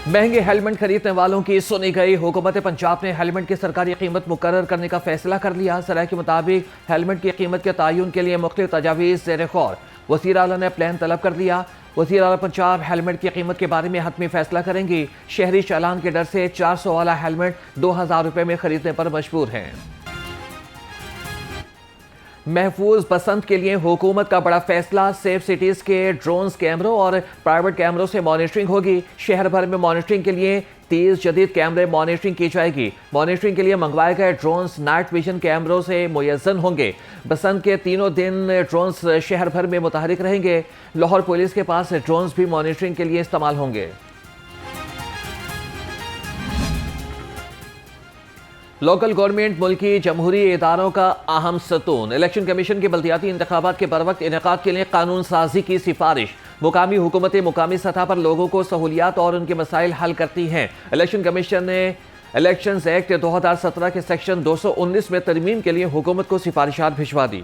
महंगे हेलमेट खरीदने वालों की सुनी गई। हुकूमत पंजाब ने हेलमेट की सरकारी कीमत मुकर्रर करने का फैसला कर लिया। सराय के मुताबिक हेलमेट की कीमत के तयन के लिए मुख्तलिफ तजावीज़ ज़ेर गौर। वज़ीर आला ने प्लान तलब कर दिया। वज़ीर आला पंजाब हेलमेट की कीमत के बारे में हतमी फैसला करेंगी। शहरी चालान के डर से 400 वाला हेलमेट 2000 रुपये में खरीदने पर मजबूर हैं। महफूज बसंत के लिए हुकूमत का बड़ा फैसला। सेफ सिटीज के ड्रोन्स कैमरों और प्राइवेट कैमरों से मॉनिटरिंग होगी। शहर भर में मॉनिटरिंग के लिए 30 जदीद कैमरे मॉनिटरिंग की जाएगी। मॉनिटरिंग के लिए मंगवाए गए ड्रोन्स नाइट विजन कैमरों से मुयज्जन होंगे। बसंत के तीनों दिन ड्रोन्स शहर भर में मुतहरिक रहेंगे। लाहौर पुलिस के पास ड्रोन्स भी मॉनिटरिंग के लिए इस्तेमाल होंगे। लोकल गवर्नमेंट मुल्की जमहूरी इदारों का अहम सतून। इलेक्शन कमीशन के बल्दियाती इंतखाबात के बरवक्त इनेकाद के लिए कानून साजी की सिफारिश। मुकामी हुकूमतें मुकामी सतह पर लोगों को सहूलियात और उनके मसाइल हल करती हैं। इलेक्शन कमीशन ने इलेक्शन एक्ट 2017 के सेक्शन 219 में तरमीम के लिए हुकूमत को सिफारिशात भिजवा दी।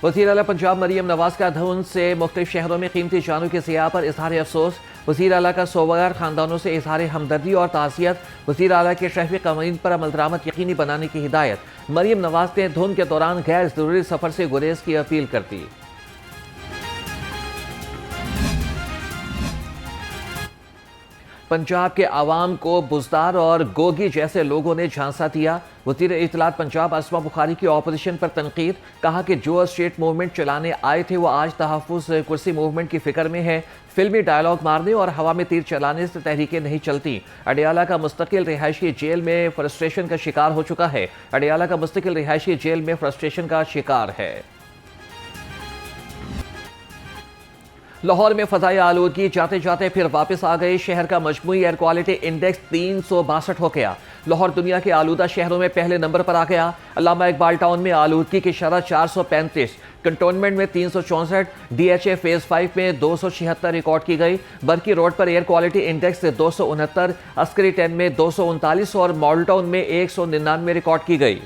वज़ीर आला पंजाब मरियम नवाज का धुन से मुख्तलिफ शहरों में कीमती जानों की ज़िया पर इजहार अफसोस। वज़ीर आला का सोबगार खानदानों से इजहार हमदर्दी और ताज़ियत। वज़ीर आला के ट्रैफिक कानून पर अमल दरामद यकीनी बनाने की हिदायत। मरियम नवाज ने धुन के दौरान गैर ज़रूरी सफ़र से गुरेज की अपील कर दी। पंजाब के आवाम को बुजदार और गोगी जैसे लोगों ने झांसा दिया। वज़ीर इत्तलात पंजाब असमा बुखारी की ऑपोजिशन पर तनकीद। कहा कि जो स्ट्रीट मूवमेंट चलाने आए थे वो आज तहफ़्फ़ुज़ कुर्सी मूवमेंट की फ़िक्र में है। फिल्मी डायलॉग मारने और हवा में तीर चलाने से तहरीकें नहीं चलती। अडियाला का मुस्तकिल रिहायशी जेल में फ्रस्ट्रेशन का शिकार हो चुका है। अडियाला का मुस्तकिल रिहायशी जेल में फ्रस्ट्रेशन का शिकार है। लाहौर में फ़ज़ाई आलूदगी जाते जाते फिर वापस आ गई। शहर का मजमूई एयर क्वालिटी इंडेक्स 362 हो गया। लाहौर दुनिया के आलूदा शहरों में पहले नंबर पर आ गया। अल्लामा इकबाल टाउन में आलूदगी की शरह 435, कंटोनमेंट में 364, DHA फेज़ 5 में 276 रिकॉर्ड की गई। बरकी रोड पर एयर क्वालिटी इंडेक्स 269, अस्करी 10 में 239 और मॉडल टाउन में 199 रिकॉर्ड की गई।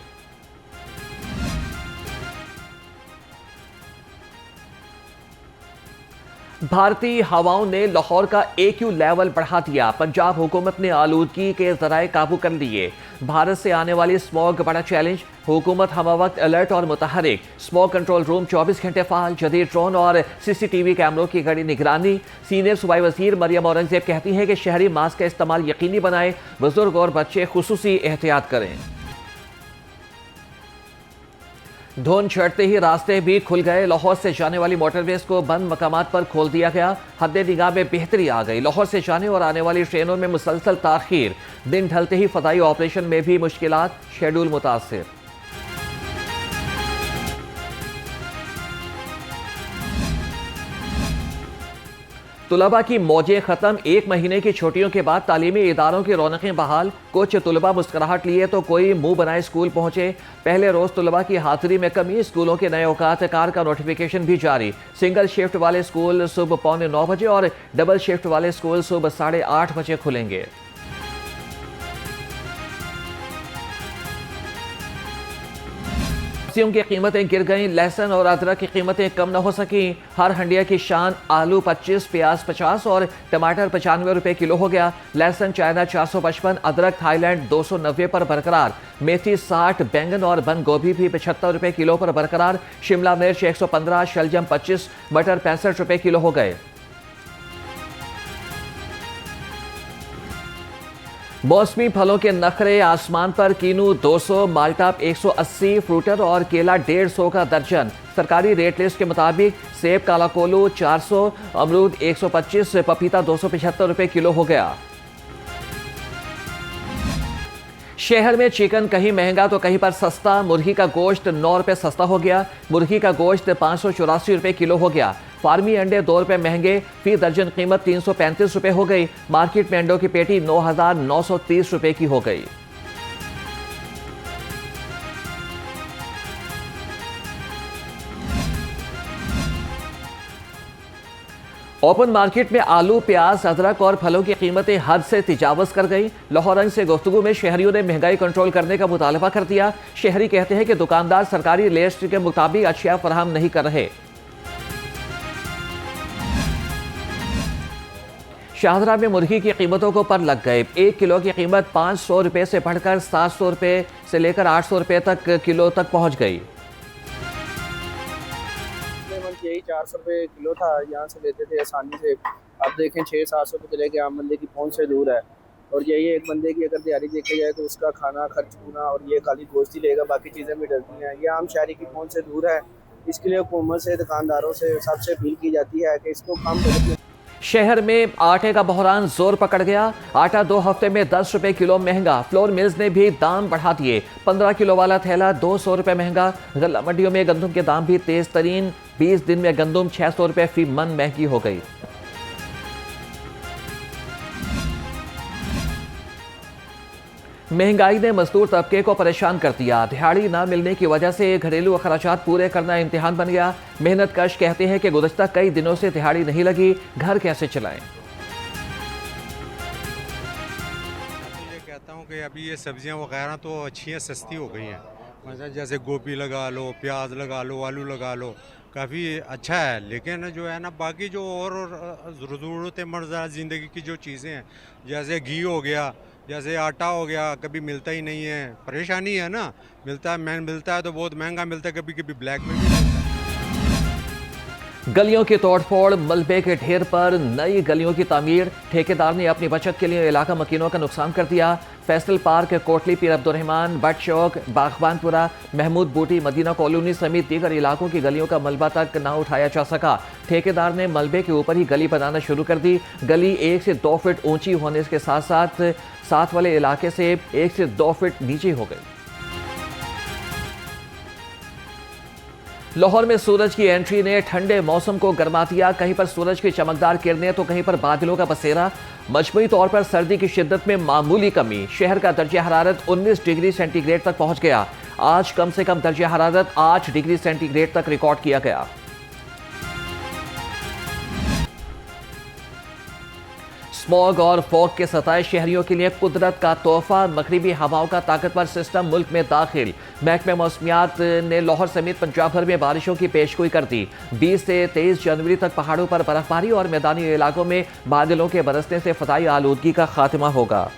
भारतीय हवाओं ने लाहौर का AQ लेवल बढ़ा दिया। पंजाब हुकूमत ने आलूदगी के जराए काबू कर लिए। भारत से आने वाली स्मॉग बड़ा चैलेंज। हुकूमत हमा वक्त अलर्ट और मुतहरिक। स्मॉग कंट्रोल रूम 24 घंटे फाल। जदीद ड्रोन और CCTV कैमरों की कड़ी निगरानी। सीनियर सूबाई वजीर मरियम औरंगजेब कहती हैं कि शहरी मास्क का इस्तेमाल यकीनी बनाएं। बुजुर्ग और बच्चे खुसूसी एहतियात करें। धुंध छटते ही रास्ते भी खुल गए। लाहौर से जाने वाली मोटरवेज को बंद मकामात पर खोल दिया गया। हद निगाह में बेहतरी आ गई। लाहौर से जाने और आने वाली ट्रेनों में मुसलसल ताखीर। दिन ढलते ही फदाई ऑपरेशन में भी मुश्किलात। शेड्यूल मुतासिर। तुलबा की मौजें खत्म। 1 महीने की छुट्टियों के बाद तालीमी इदारों की रौनकें बहाल। कुछ तुलबा मुस्कुराहट लिए तो कोई मुंह बनाए स्कूल पहुंचे। पहले रोज तुलबा की हाजिरी में कमी। स्कूलों के नए औकात कार का नोटिफिकेशन भी जारी। सिंगल शिफ्ट वाले स्कूल सुबह 9:45 बजे और डबल शिफ्ट वाले स्कूल सुबह 8:30 बजे खुलेंगे। सब्जियों की कीमतें गिर गईं। लहसुन और अदरक की कीमतें कम न हो सकी। हर हंडिया की शान आलू 25, प्याज 50 और टमाटर 95 रुपए किलो हो गया। लहसुन चाइना 455, अदरक थाईलैंड 290 पर बरकरार। मेथी 60, बैंगन और बंद गोभी भी 75 रुपए किलो पर बरकरार। शिमला मिर्च 115, शलजम 25, मटर 65 रुपए किलो हो गए। मौसमी फलों के नखरे आसमान पर। कीनू 200, माल्टा 180, फ्रूटर और केला 150 का दर्जन। सरकारी रेट लिस्ट के मुताबिक सेब काला कोलू 400, अमरूद 125, पपीता 275 रुपए किलो हो गया। शहर में चिकन कहीं महंगा तो कहीं पर सस्ता। मुर्गी का गोश्त 9 रुपए सस्ता हो गया। मुर्गी का गोश्त 584 रुपए किलो हो गया। फार्मी अंडे 2 रुपए महंगे। फी दर्जन कीमत 335 रुपए हो गई। मार्केट में अंडों की पेटी 9,930 रुपए की हो गई। ओपन मार्केट में आलू, प्याज, अदरक और फलों की कीमतें हद से तजावज कर गई। लाहौरंज से गुफ्तगू में शहरियों ने महंगाई कंट्रोल करने का मुतालबा कर दिया। शहरी कहते हैं कि दुकानदार सरकारी लिस्ट के मुताबिक अशिया फराहम नहीं कर रहे। शाहजरा में मुर्गी की कीमतों को पर लग गए। 1 किलो की कीमत 500 रुपये से बढ़कर 700 रुपये से लेकर 800 रुपये तक किलो तक पहुंच गई। यही 400 रुपये किलो था, यहाँ से लेते थे आसानी से। अब देखें 600-700 रुपये चले के आम बंदे की पहुंच से दूर है। और यही एक बंदे की अगर दिहाड़ी देखी जाए तो उसका खाना खर्च पूरा, और ये खाली गोश्त ही लेगा, बाकी चीज़ें भी डलती हैं। ये आम शहरी की पहुंच से दूर है। इसके लिए हुकूमत से, दुकानदारों से सबसे अपील की जाती है कि इसको कम बजट। शहर में आटे का बहरान जोर पकड़ गया। आटा 2 हफ्ते में 10 रुपए किलो महंगा। फ्लोर मिल्स ने भी दाम बढ़ा दिए। 15 किलो वाला थैला 200 रुपए महंगा। गल्ला मंडियों में गंदम के दाम भी तेज तरीन। 20 दिन में गंदम 600 रुपए फी मन महंगी हो गई। महंगाई ने मजदूर तबके को परेशान कर दिया। दिहाड़ी ना मिलने की वजह से घरेलू खर्चात पूरे करना इम्तिहान बन गया। मेहनत कश कहते हैं कि गुज़श्ता कई दिनों से दिहाड़ी नहीं लगी, घर कैसे चलाएं। ये कहता हूँ कि अभी ये सब्जियाँ वगैरह तो अच्छी हैं, सस्ती हो गई हैं। मतलब जैसे गोभी लगा लो, प्याज लगा लो, आलू लगा लो, काफ़ी अच्छा है। लेकिन जो है ना, बाकी जो और ज़रूरतमंद ज़िंदगी की जो चीज़ें हैं, जैसे घी हो गया, जैसे आटा हो गया, कभी मिलता ही नहीं है। परेशानी है ना, मिलता है तो बहुत महंगा मिलता है, कभी कभी ब्लैक में भी मिलता है। गलियों की तोड़फोड़, मलबे के ढेर पर नई गलियों की तामीर। ठेकेदार ने अपनी बचत के लिए इलाका मकीनों का नुकसान कर दिया। Faisal park, Kotli, Pir Abdurrahman, but चौक, बागबानपुरा, महमूद बूटी, मदीना कॉलोनी समेत दीगर इलाकों की गलियों का मलबा तक न उठाया जा सका। ठेकेदार ने मलबे के ऊपर ही गली बनाना शुरू कर दी। गली 1 से 2 फीट ऊंची होने के साथ साथ साथ वाले इलाके से 1 से 2 फीट नीचे हो गई। लाहौर में सूरज की एंट्री ने ठंडे मौसम को गर्मा दिया। कहीं पर सूरज की चमकदार किरणें तो कहीं पर बादलों का बसेरा। मजमूई तौर पर सर्दी की शिद्दत में मामूली कमी। शहर का दर्जा हरारत 19 डिग्री सेंटीग्रेड तक पहुंच गया। आज कम से कम दर्जा हरारत 8 डिग्री सेंटीग्रेड तक रिकॉर्ड किया गया। स्मॉग और फॉग के सताए शहरियों के लिए कुदरत का तोहफा। मगरिबी हवाओं का ताकतवर सिस्टम मुल्क में दाखिल। महकमे मौसमियात ने लाहौर समेत पंजाब भर में बारिशों की पेशगोई कर दी। 20 से 23 जनवरी तक पहाड़ों पर बर्फबारी और मैदानी इलाकों में बादलों के बरसने से फदाई आलूदगी का खात्मा होगा।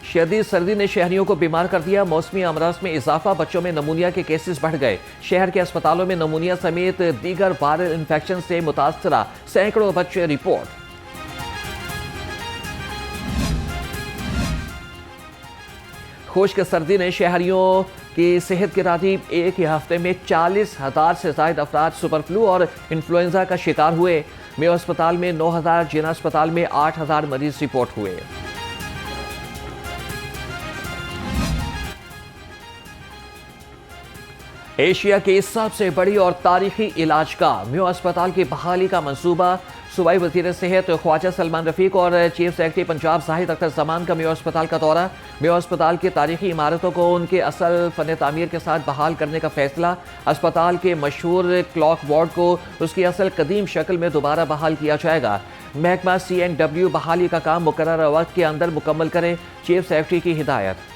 शदीद सर्दी ने शहरियों को बीमार कर दिया। मौसमी अमराज में इजाफा, बच्चों में नमूनिया के केसेस बढ़ गए। शहर के अस्पतालों में नमूनिया समेत दीगर वायरल इन्फेक्शन से मुतासरा सैकड़ों बच्चे रिपोर्ट। खुश्क सर्दी ने शहरियों की सेहत गिरा दी। एक ही हफ्ते में 40,000 से ज्यादा अफराद सुपर फ्लू और इन्फ्लुएंजा का शिकार हुए। मेयो अस्पताल में 9,000, जिना अस्पताल में 8,000 मरीज रिपोर्ट हुए। एशिया की सबसे बड़ी और तारीखी इलाजगाह मेयो अस्पताल की बहाली का मंसूबा। सूबाई वज़ीर सेहत ख्वाजा सलमान रफीक और चीफ सेक्रेटरी पंजाब जाहिद अख्तर जमान का मेयो अस्पताल का दौरा। मेयो अस्पताल की तारीखी इमारतों को उनके असल फन तामीर के साथ बहाल करने का फैसला। अस्पताल के मशहूर क्लॉक वार्ड को उसकी असल कदीम शक्ल में दोबारा बहाल किया जाएगा। महकमा CNW बहाली का काम मुकर्रर वक्त के अंदर मुकम्मल करे, चीफ सेक्रेटरी की हिदायत।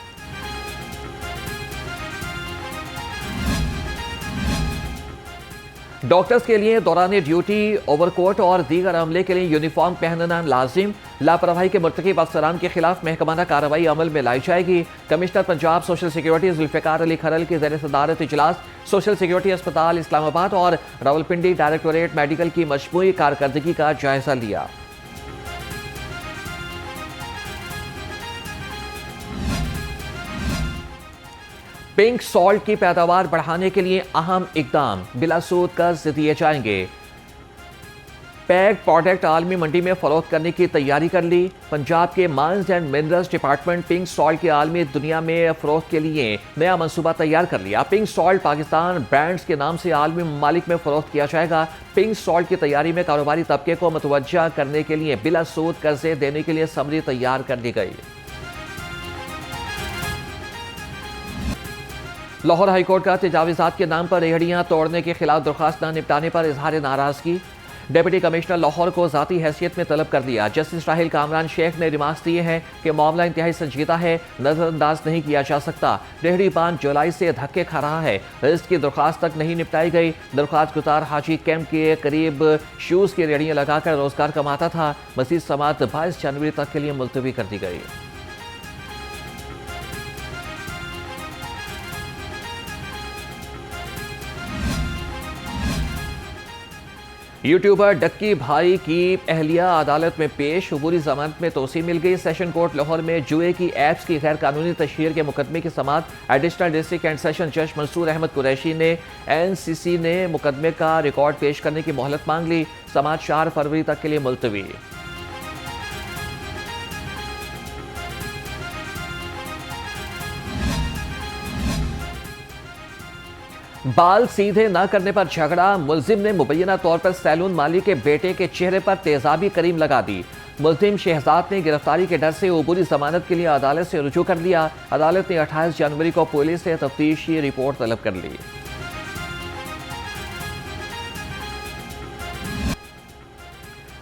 डॉक्टर्स के लिए दौरान ड्यूटी ओवरकोट और दीगर अमले के लिए यूनिफॉर्म पहनना लाजिम। लापरवाही के मुर्तकिब अफसरान के खिलाफ महकमाना कार्रवाई अमल में लाई जाएगी। Commissioner Punjab social security Zulfiqar Ali Kharal की ज़ेर सदारत इजलास सोशल सिक्योरिटी अस्पताल इस्लामाबाद और रावलपिंडी डायरेक्टोरेट मेडिकल की मजमूई कारकर्दगी का जायजा लिया। पिंक सॉल्ट की पैदावार बढ़ाने के लिए अहम इकदाम, बिला सूद कर्ज दिए जाएंगे। पैक्ड प्रोडक्ट आलमी मंडी में फरोख्त करने की तैयारी कर ली। पंजाब के mines and minerals department pink salt की आलमी दुनिया में फरोख्त के लिए नया मंसूबा तैयार कर लिया। पिंक सॉल्ट पाकिस्तान ब्रांड्स के नाम से आलमी ममालिक में फरोख्त किया जाएगा। पिंक सॉल्ट की तैयारी में कारोबारी तबके को मुतवज्जा करने के लिए बिला सूद कर्जे देने के लिए समरी तैयार कर दी गई। लाहौर हाईकोर्ट का तजावीज़ात के नाम पर रेहड़ियां तोड़ने के खिलाफ दरख्वास्त न निपटाने पर इजहार नाराजगी। डिप्टी कमिश्नर लाहौर को जाती हैसियत में तलब कर लिया। जस्टिस राहिल कामरान शेख ने रिमार्क्स दिए हैं कि मामला इंतहाई संजीदा है, नजरअंदाज नहीं किया जा सकता। रेहड़ी पान जुलाई से धक्के खा रहा है, रिस्क की दरख्वास्त तक नहीं निपटाई गई। दरख्वास्त गुजार हाजी कैंप के करीब शूज की रेडियां लगाकर रोजगार कमाता था। मजीद समात 22 जनवरी तक के लिए मुलतवी कर दी गई। यूट्यूबर डक्की भाई की अहलिया अदालत में पेश, अबूरी जमानत में तोसी मिल गई। सेशन कोर्ट लाहौर में जुए की ऐप्स की गैर कानूनी तशहीर के मुकदमे की समात एडिशनल डिस्ट्रिक्ट एंड सेशन जज मंसूर अहमद कुरैशी ने NCC ने मुकदमे का रिकॉर्ड पेश करने की मोहलत मांग ली। समात 4 फरवरी तक के लिए मुलतवी। बाल सीधे न करने पर झगड़ा, मुलजिम ने मुबैना तौर पर सैलून मालिक के बेटे के चेहरे पर तेजाबी करीम लगा दी। मुलजिम शहजाद ने गिरफ्तारी के डर से अबूरी जमानत के लिए अदालत से रुजू कर लिया। अदालत ने 28 जनवरी को पुलिस से तफ्तीशी रिपोर्ट तलब कर ली।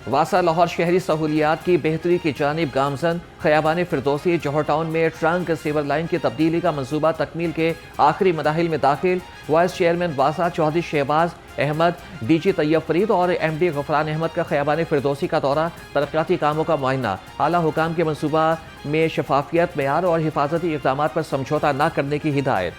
वासा लाहौर शहरी सहूलियात की बेहतरी की जानिब गामजन। खयाबान फिरदौसी जौहर टाउन में ट्रंक सीवर लाइन की तब्दीली का मंसूबा तकमील के आखिरी मराहिल में दाखिल। वाइस चेयरमैन वासा चौधरी शहबाज अहमद, DG तैयब फरीद और MD गफरान अहमद का खयाबान फिरदौसी का दौरा, तरक्याती कामों का मुआयना। आला हुकाम के मंसूबा में शफाफियत, मेयार और हिफाजती इक़दामात पर समझौता न करने की हिदायत।